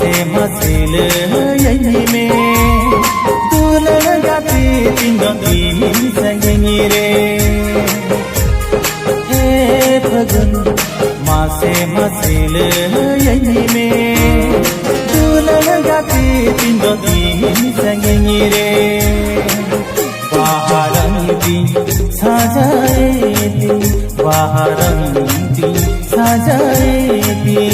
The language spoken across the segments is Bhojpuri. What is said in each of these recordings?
मासे मसेल यही में दुलन गाती तिंगो तीन संगी रे हे फगुन मासे मसेल यही में दुलन गाती तिंगो तीन संगी रे बाहरंती साजाएती बाहरंती साजाएती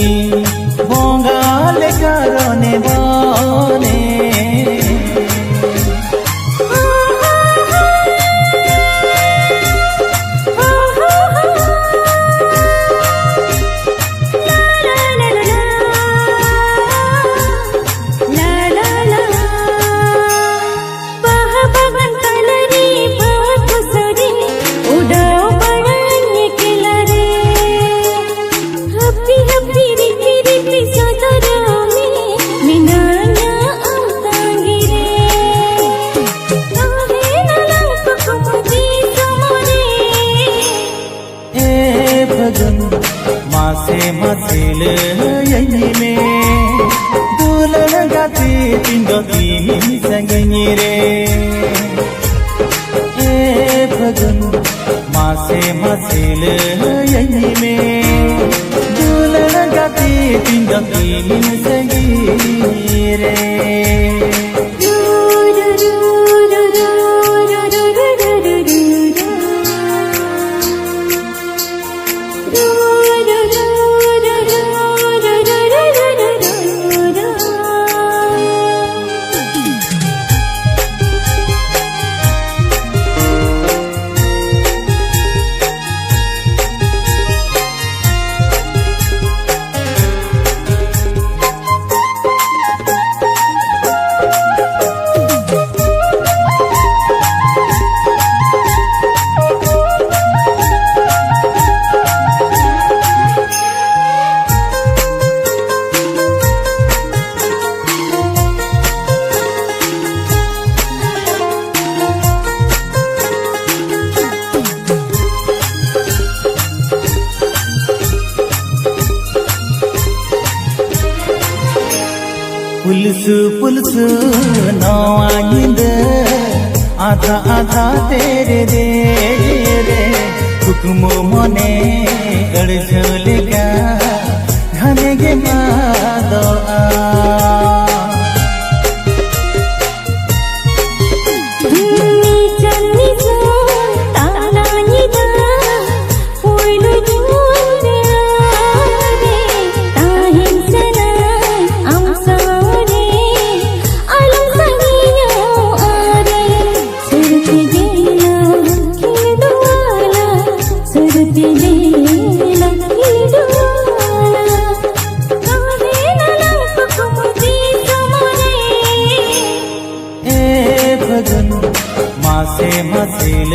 बंगाल कारणे बने मासे मसेल यही में दुलन गाती तिंगो तीन संगी रे हे फगुन मासे मसेल यही में दुलन गाती तिंगो तीन संगी रे पुलसु नवाइंद आधा आधा तेरे दे रे हुक्म मने गड़झोले का घने गे मादो मासे मसेल